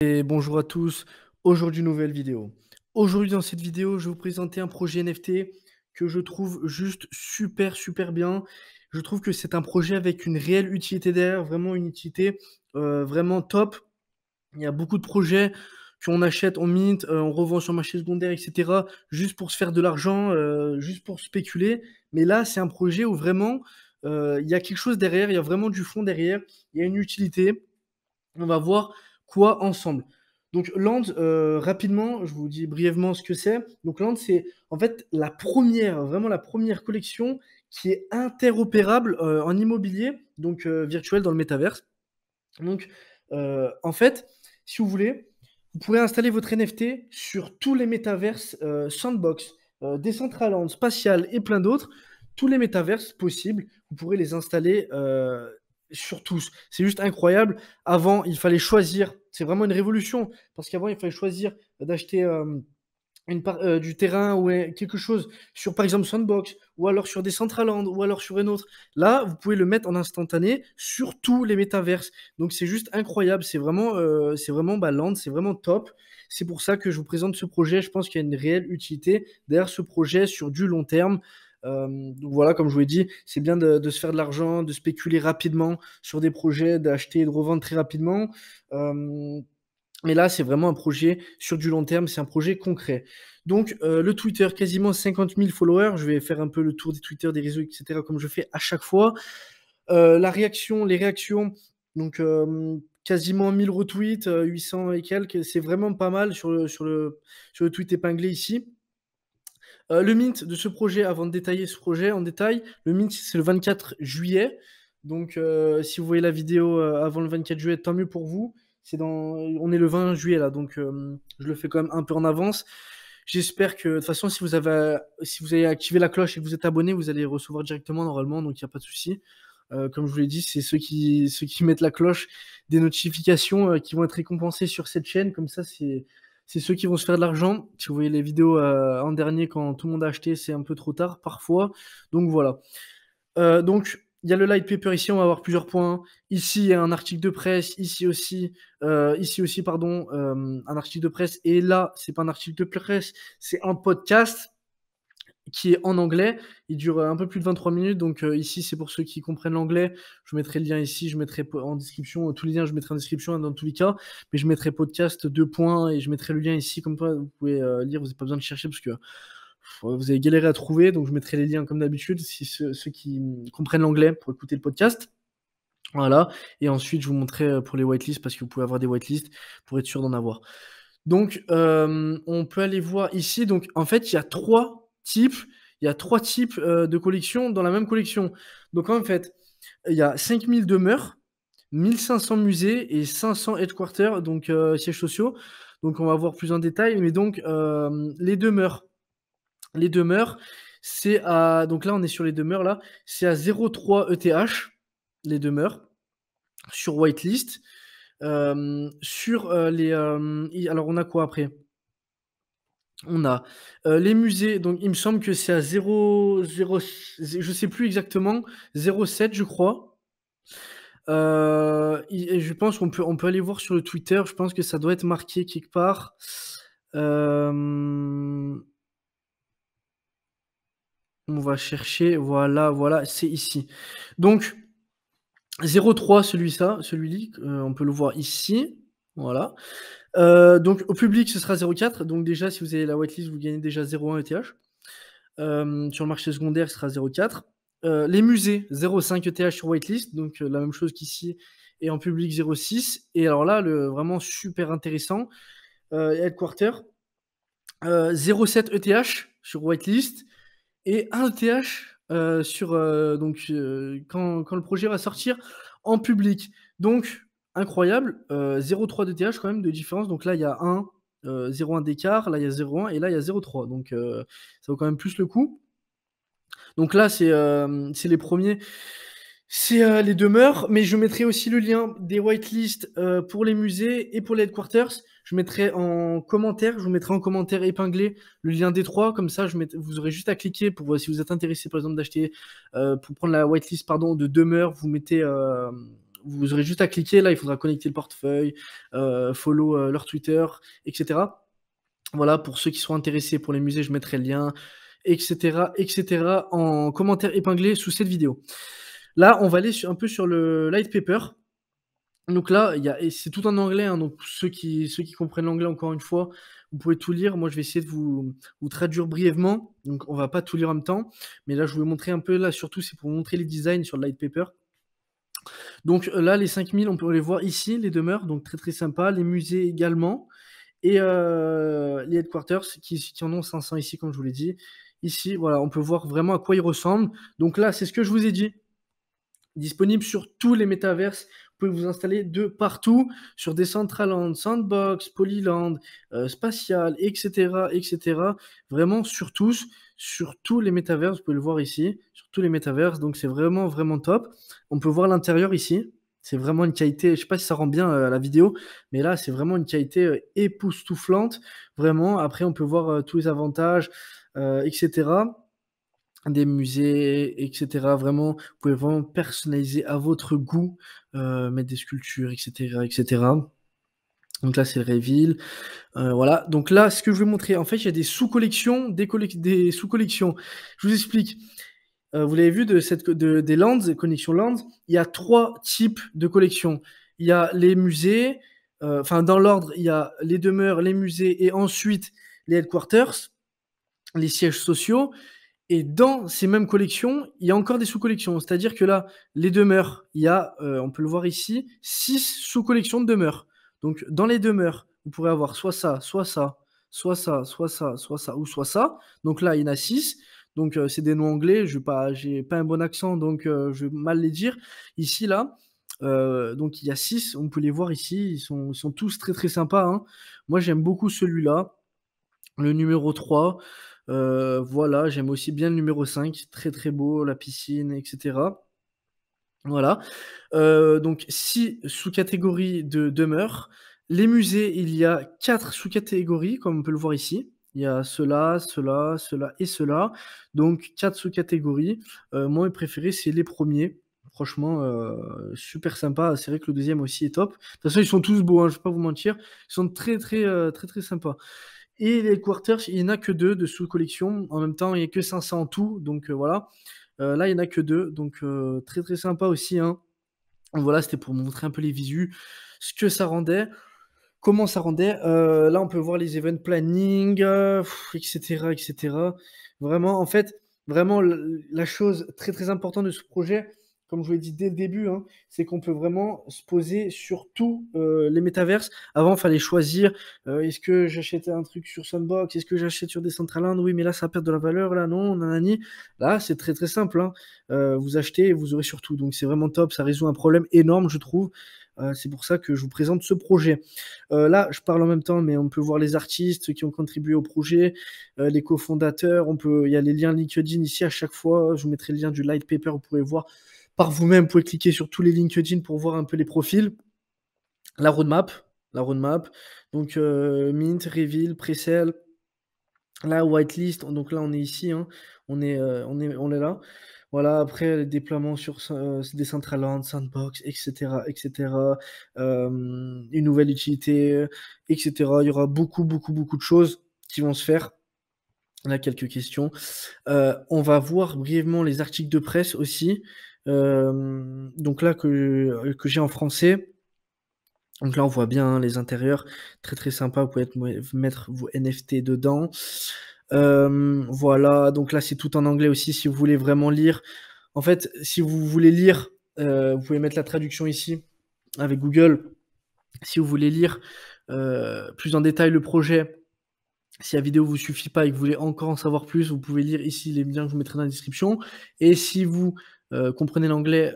Et bonjour à tous, aujourd'hui nouvelle vidéo. Aujourd'hui dans cette vidéo, je vais vous présenter un projet NFT que je trouve juste super bien. Je trouve que c'est un projet avec une réelle utilité derrière, vraiment une utilité vraiment top. Il y a beaucoup de projets qu'on achète, on mint, on revend sur le marché secondaire, etc. juste pour se faire de l'argent, juste pour spéculer. Mais là, c'est un projet où vraiment il y a quelque chose derrière, il y a vraiment du fond derrière, il y a une utilité. On va voir quoi ensemble. Donc Land, rapidement, je vous dis brièvement ce que c'est. Donc Land, c'est en fait la première, vraiment la première collection qui est interopérable en immobilier, donc virtuel dans le métaverse. Donc en fait, si vous voulez, vous pourrez installer votre NFT sur tous les métaverses Sandbox, Decentraland, Spatial et plein d'autres. Tous les métaverses possibles, vous pourrez les installer sur tous. C'est juste incroyable. Avant, il fallait choisir. C'est vraiment une révolution. Parce qu'avant, il fallait choisir d'acheter du terrain ou quelque chose sur, par exemple, Sandbox, ou alors sur Decentraland, ou alors sur un autre. Là, vous pouvez le mettre en instantané sur tous les métaverses. Donc, c'est juste incroyable. C'est vraiment Land, c'est vraiment top. C'est pour ça que je vous présente ce projet. Je pense qu'il y a une réelle utilité derrière ce projet sur du long terme. Donc voilà, comme je vous l'ai dit, c'est bien de se faire de l'argent, de spéculer rapidement sur des projets, d'acheter et de revendre très rapidement. Mais là, c'est vraiment un projet sur du long terme, c'est un projet concret. Donc, le Twitter, quasiment 50 000 followers. Je vais faire un peu le tour des Twitter, des réseaux, etc., comme je fais à chaque fois. Les réactions, donc quasiment 1000 retweets, 800 et quelques. C'est vraiment pas mal sur le tweet épinglé ici. Le mint de ce projet, avant de détailler ce projet en détail, le mint, c'est le 24 juillet. Donc, si vous voyez la vidéo avant le 24 juillet, tant mieux pour vous. On est le 20 juillet là, donc je le fais quand même un peu en avance. J'espère que, de toute façon, si vous avez activé la cloche et que vous êtes abonné, vous allez recevoir directement normalement, donc il n'y a pas de souci. Comme je vous l'ai dit, c'est ceux qui mettent la cloche des notifications qui vont être récompensés sur cette chaîne. Comme ça, c'est ceux qui vont se faire de l'argent. Si vous voyez les vidéos en dernier, quand tout le monde a acheté, c'est un peu trop tard parfois. Donc voilà. Donc, il y a le light paper ici, on va avoir plusieurs points. Ici, il y a un article de presse. Ici aussi, pardon, un article de presse. Et là, c'est pas un article de presse, c'est un podcast qui est en anglais. Il dure un peu plus de 23 minutes. Donc ici, c'est pour ceux qui comprennent l'anglais. Je mettrai le lien ici, je mettrai en description. Tous les liens, je mettrai en description dans tous les cas. Mais je mettrai podcast 2 points et je mettrai le lien ici. Comme ça, vous pouvez lire. Vous n'avez pas besoin de chercher parce que vous avez galéré à trouver. Donc je mettrai les liens comme d'habitude si ceux qui comprennent l'anglais pour écouter le podcast. Voilà. Et ensuite, je vous montrerai pour les whitelists parce que vous pouvez avoir des whitelists pour être sûr d'en avoir. Donc, on peut aller voir ici. Donc, en fait, il y a trois types. Il y a trois types de collections dans la même collection. Donc, en fait, il y a 5000 demeures, 1500 musées et 500 headquarters, donc sièges sociaux. Donc, on va voir plus en détail. Mais donc, les demeures, c'est à. Donc là, on est sur les demeures là. C'est à 0,3 ETH, les demeures, sur whitelist. Alors, on a quoi après? On a les musées, donc il me semble que c'est à 0, je sais plus exactement, 0,7 je crois. Et je pense qu'on peut aller voir sur le Twitter, je pense que ça doit être marqué quelque part. On va chercher, voilà, c'est ici. Donc 0,3 celui-là, on peut le voir ici, voilà. Donc au public, ce sera 0,4. Donc déjà, si vous avez la whitelist, vous gagnez déjà 0,1 ETH. Sur le marché secondaire, ce sera 0,4. Les musées, 0,5 ETH sur whitelist, donc la même chose qu'ici, et en public 0,6. Et alors là, vraiment super intéressant, Headquarter, 0,7 ETH sur whitelist et 1 ETH quand le projet va sortir en public. Donc incroyable, 0,3 d'ETH quand même de différence. Donc là, il y a 0,1 d'écart, là il y a 0,1 et là il y a 0,3. Donc ça vaut quand même plus le coup. Donc là, c'est les premiers. C'est les demeures, mais je mettrai aussi le lien des whitelists pour les musées et pour les headquarters. Je vous mettrai en commentaire épinglé le lien des trois, comme ça vous aurez juste à cliquer pour voir si vous êtes intéressé par exemple d'acheter, pour prendre la whitelist pardon, de demeure, vous aurez juste à cliquer. Là, il faudra connecter le portefeuille, follow leur Twitter, etc. Voilà, pour ceux qui sont intéressés pour les musées, je mettrai le lien, etc., en commentaire épinglé sous cette vidéo. Là, on va aller un peu sur le light paper. Donc là, et c'est tout en anglais, hein, donc ceux qui comprennent l'anglais, encore une fois, vous pouvez tout lire. Moi, je vais essayer de vous traduire brièvement. Donc, on va pas tout lire en même temps. Mais là, je vais vous montrer un peu, là, surtout, c'est pour vous montrer les designs sur le light paper. Donc là, les 5000, on peut les voir ici, les demeures, donc très très sympa. Les musées également. Et les headquarters qui en ont 500 ici, comme je vous l'ai dit. Ici, voilà, on peut voir vraiment à quoi ils ressemblent. Donc là, c'est ce que je vous ai dit. Disponible sur tous les métaverses. Vous pouvez vous installer de partout, sur Decentraland, Sandbox, Polyland, Spatial, etc. Vraiment sur tous les métaverses. Vous pouvez le voir ici, sur tous les métaverses. Donc c'est vraiment, vraiment top. On peut voir l'intérieur ici. C'est vraiment une qualité, je ne sais pas si ça rend bien à la vidéo, mais là, c'est vraiment une qualité époustouflante. Vraiment, après, on peut voir tous les avantages, etc. Des musées, etc. Vraiment, vous pouvez vraiment personnaliser à votre goût, mettre des sculptures, etc. Donc là, c'est le reveal. Voilà. Donc là, ce que je vais montrer, en fait, il y a des sous-collections, des sous-collections. Je vous explique. Vous l'avez vu des lands, des connexions lands, il y a 3 types de collections. Il y a les musées, enfin dans l'ordre, il y a les demeures, les musées et ensuite les headquarters, les sièges sociaux. Et dans ces mêmes collections, il y a encore des sous-collections. C'est-à-dire que là, les demeures, il y a, on peut le voir ici, 6 sous-collections de demeures. Donc dans les demeures, vous pourrez avoir soit ça, soit ça, soit ça, soit ça, soit ça, ou soit ça. Donc là, il y en a 6. Donc c'est des noms anglais, j'ai pas un bon accent, donc je vais mal les dire. Ici, là, donc il y a 6, on peut les voir ici, ils sont tous très très sympas, hein. Moi, j'aime beaucoup celui-là, le numéro 3. Voilà, j'aime aussi bien le numéro 5, très très beau, la piscine, etc. Voilà. Donc 6 sous-catégories de demeures. Les musées, il y a 4 sous-catégories, comme on peut le voir ici. Il y a cela, cela, cela et cela. Donc 4 sous-catégories. Moi, mes préférés, c'est les premiers. Franchement, super sympa. C'est vrai que le deuxième aussi est top. De toute façon, ils sont tous beaux, hein, je vais pas vous mentir. Ils sont très très sympas. Et les quarters, il n'y en a que 2 de sous-collection. En même temps, il n'y a que 500 en tout. Donc voilà. Là, il n'y en a que 2. Donc très très sympa aussi, hein. Voilà, c'était pour vous montrer un peu les visus, ce que ça rendait, comment ça rendait. Là, on peut voir les event planning, etc. Vraiment, en fait, vraiment, la chose très très importante de ce projet, comme je vous l'ai dit dès le début, hein, c'est qu'on peut vraiment se poser sur tous les métaverses. Avant, il fallait choisir, est-ce que j'achète un truc sur Sandbox, est-ce que j'achète sur Decentraland, oui, mais là, ça perd de la valeur, là, non, nanani. Là, c'est très très simple, hein. Vous achetez et vous aurez sur tout. Donc, c'est vraiment top, ça résout un problème énorme, je trouve. C'est pour ça que je vous présente ce projet. Là, je parle en même temps, mais on peut voir les artistes qui ont contribué au projet, les cofondateurs. Il y a les liens LinkedIn ici à chaque fois. Je vous mettrai le lien du light paper. Vous pouvez voir par vous-même. Vous pouvez cliquer sur tous les LinkedIn pour voir un peu les profils. La roadmap. Donc Mint, Reveal, Presale. La whitelist. Donc là, on est ici, hein. On est là. Voilà, après, les déploiements sur Decentraland, Sandbox, etc. Une nouvelle utilité, etc. Il y aura beaucoup de choses qui vont se faire. Là, quelques questions. On va voir brièvement les articles de presse aussi. Donc là, que j'ai en français. Donc là, on voit bien, hein, les intérieurs, très très sympa. Vous pouvez mettre vos NFT dedans. Voilà, donc là, c'est tout en anglais aussi si vous voulez vraiment lire. En fait, si vous voulez lire, vous pouvez mettre la traduction ici avec Google. Si vous voulez lire plus en détail le projet, si la vidéo vous suffit pas et que vous voulez encore en savoir plus, vous pouvez lire ici les liens que je vous mettrai dans la description. Et si vous comprenez l'anglais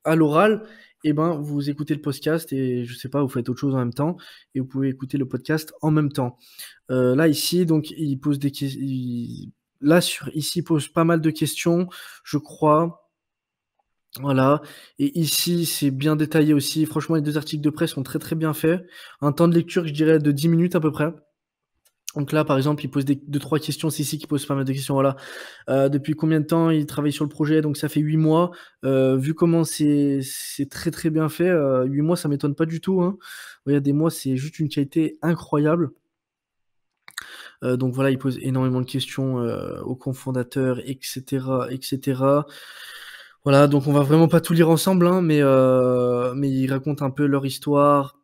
à l'oral, et ben vous écoutez le podcast et je sais pas, vous faites autre chose en même temps et vous pouvez écouter le podcast en même temps. Là ici, donc il pose des questions. Là ici, il pose pas mal de questions, je crois. Voilà. Et ici, c'est bien détaillé aussi. Franchement, les 2 articles de presse sont très très bien faits. Un temps de lecture, je dirais, de 10 minutes à peu près. Donc là, par exemple, il pose des 2-3 questions. C'est ici qu'il pose pas mal de questions, voilà. Depuis combien de temps il travaille sur le projet? Donc ça fait 8 mois. Vu comment c'est très, très bien fait, 8 mois, ça m'étonne pas du tout, hein. Regardez moi, c'est juste une qualité incroyable. Donc voilà, il pose énormément de questions, aux cofondateurs et cetera et cetera. Voilà, donc on va vraiment pas tout lire ensemble, hein, mais ils racontent un peu leur histoire,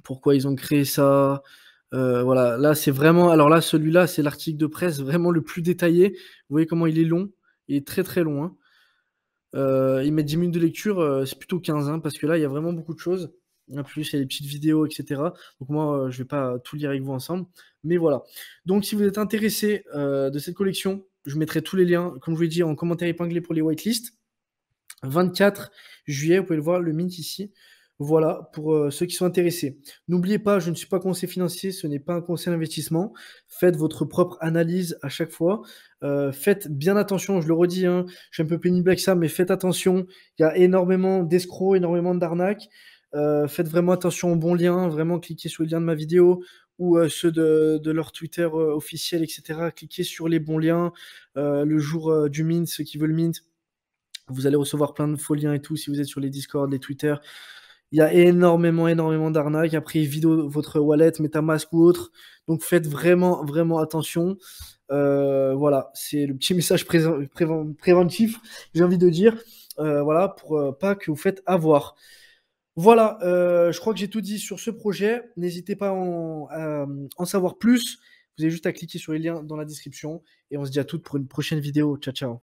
pourquoi ils ont créé ça. Voilà, là, c'est vraiment alors là, celui-là, c'est l'article de presse vraiment le plus détaillé. Vous voyez comment il est long? Il est très, très long, hein. Il met 10 minutes de lecture, c'est plutôt 15, hein, parce que là, il y a vraiment beaucoup de choses. En plus, il y a des petites vidéos et cetera. Donc moi, je vais pas tout lire avec vous ensemble, mais voilà. Donc si vous êtes intéressé, de cette collection, je mettrai tous les liens, comme je vous l'ai dit, en commentaire épinglé pour les whitelists. 24 juillet, vous pouvez le voir, le mint ici. Voilà, pour ceux qui sont intéressés. N'oubliez pas, je ne suis pas conseiller financier, ce n'est pas un conseil d'investissement. Faites votre propre analyse à chaque fois. Faites bien attention, je le redis, hein, je suis un peu pénible avec ça, mais faites attention. Il y a énormément d'escrocs, énormément d'arnaques. Faites vraiment attention aux bons liens, vraiment cliquez sur le lien de ma vidéo ou ceux de leur Twitter officiel, etc. Cliquez sur les bons liens. Le jour du mint, ceux qui veulent mint, vous allez recevoir plein de faux liens et tout si vous êtes sur les Discord, les Twitter. Il y a énormément, énormément d'arnaques. Après, ils vident votre wallet, MetaMask ou autre. Donc, faites vraiment, vraiment attention. Voilà, c'est le petit message préventif, j'ai envie de dire. Voilà, pour pas que vous faites avoir. Voilà, je crois que j'ai tout dit sur ce projet. N'hésitez pas à en savoir plus. Vous avez juste à cliquer sur les liens dans la description. Et on se dit à toutes pour une prochaine vidéo. Ciao, ciao.